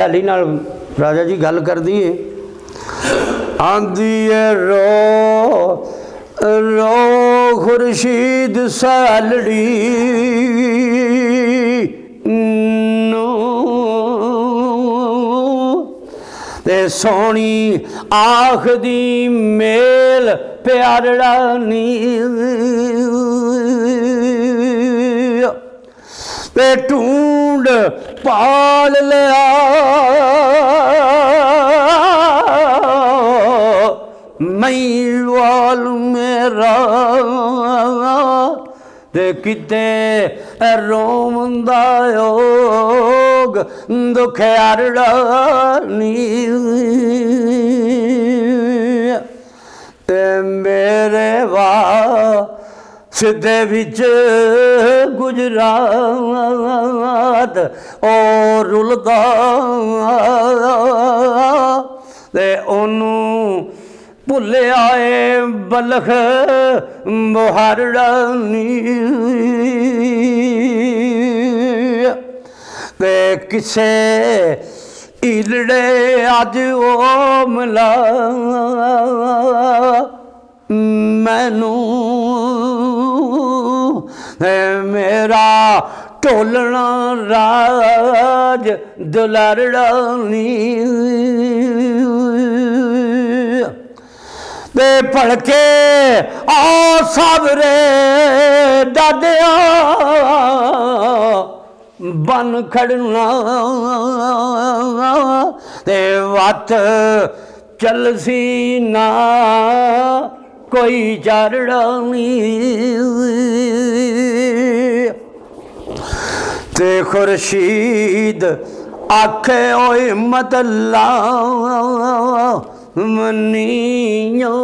सहेली नाल राजा जी गल कर दी है, आंदी है रो रो खुर्शीद सैलड़ी नो ते सोनी आखदी मेल प्यारड़ा नी ते ढूंढ पाल लिया मैवाल मेरा ते किते रोमंदा योग दुख यारड़ा नी ते मेरे वाह सिद्धे विच गुजरात और रुलदा ते ओनू भुले आए बलख मुहारड़ा नी ते किसे ईलड़े अज ओ मिला मैनू मेरा ढोलना राज दुलारड़ा नी ते भड़के आ सावरे दादिया बन खड़ना ते वत चलसी ना कोई चारड़ा नी ते खुर्शीद आखे ओए मत ला मनिया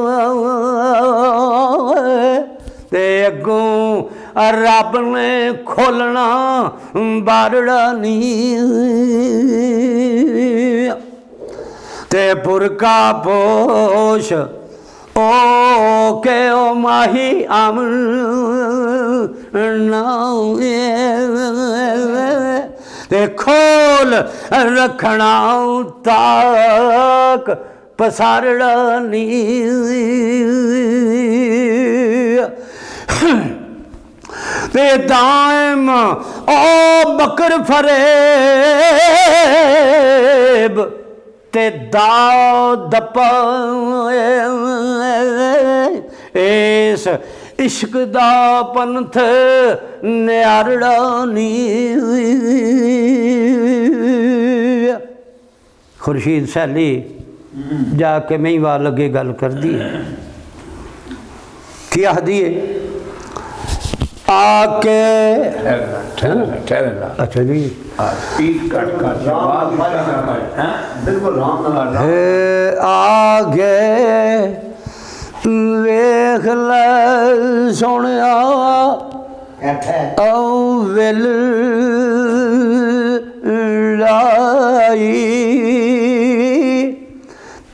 ते अगों रब ने खोलना बारड़ा नी ते पुरका पोश ओ के ओ माही अमन ते खोल रखना ताक पसारड़ा नी ते दायम ओ बकर फरेब ते दाद इस इश्क दा पंथ न्यारड़ा नी खुर्शीद सैली जाके महीवाल लगे गल कर दी की आखदी है आके अच्छा जी आगे वेख ले सोनिया वेल लाई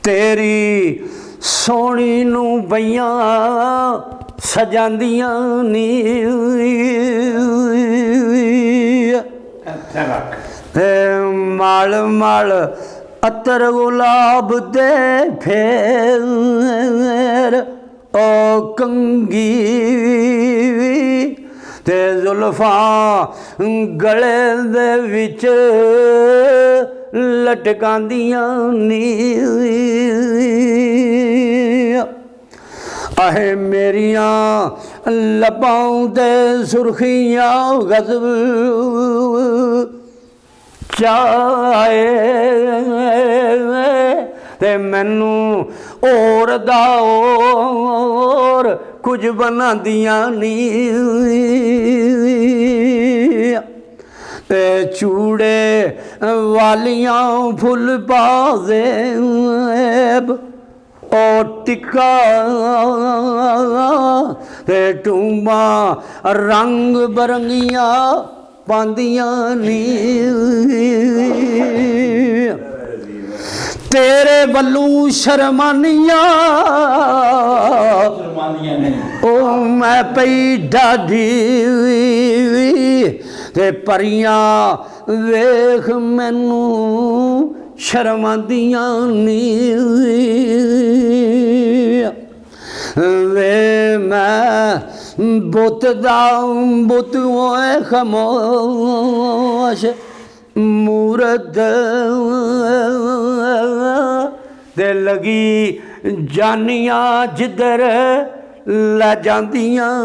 तेरी सोनी नू बइया सजांदियां नी माल माल अतर गुलाब दे फेर ओ कंगी ते जुल्फा गले दे विच लटकांदियां नी आहे मेरियां लबां दे सुर्खियां गज़ब चाहे ते मैनू और दा और कुछ बनांदियां नी ते चूड़े वालियां फुल पा दे ओ टिक्का ते टूंबा रंग बरंगिया पांदियां नी तेरे बल्लू शर्मानियां ओ मैं पई डाढ़ी ते परियां वेख मैनू शर्म आंदियां नी वे मैं बुत दा बुत होए खामोश मूरत दे लगी जानियां जिधर लै जांदियां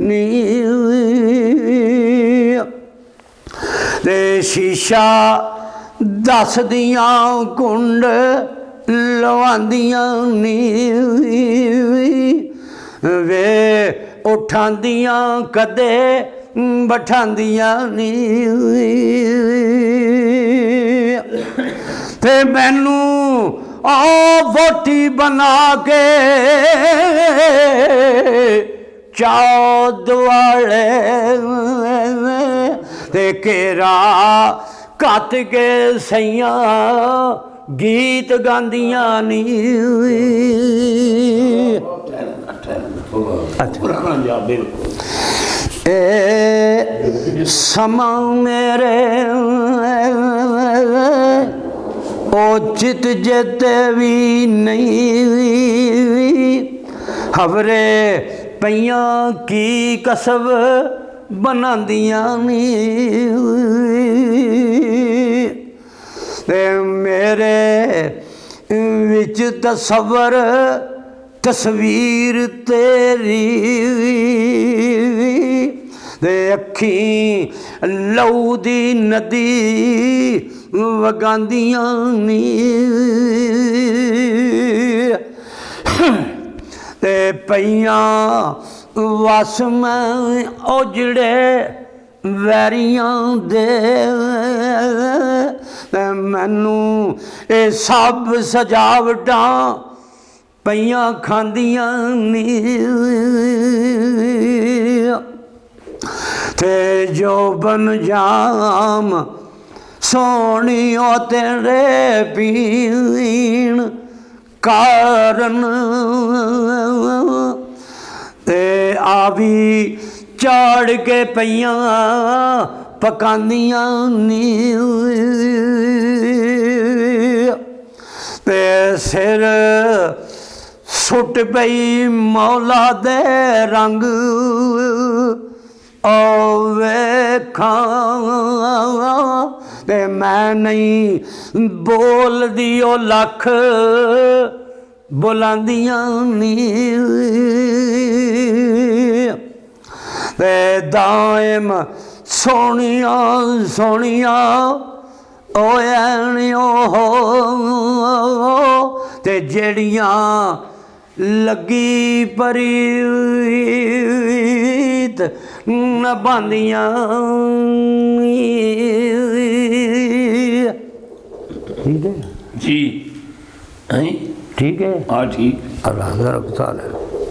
नी ते शीशा दस दियां कुंड लवांदियां नी वे उठांदियां कदे बठांदियां नी ते मैनू आ वोटी बना के चौद वाले ते केरा कत के सैया गीत गांदियां नी ए समा मेरे उचित जेते भी नहीं हवरे पइयां की कसब बनांदियां नी ते मेरे विच तसवर तस्वीर तेरी ते अखी लहू दी नदी वगांदियां नी ते पइयां वस में उजड़े वैरियां दे ते मैनू ये सब सजावटां पइयां खांदियां नी ते जो बन जाम सोनियो तेरे पीण कारण ते आवी चाड़ के पइयां पकांदियां नी ते सिर सुट पई मौला दे रंग ओ वेखां ते मैं नहीं बोल दियो लख बुलांदियां नी ते दायम सोनिया सोनिया ओएणियो हो ते जेड़ियां लगी परीत नभांदियां ठीक है जी ठीक है हाँ ठीक अल्लाह रखता है।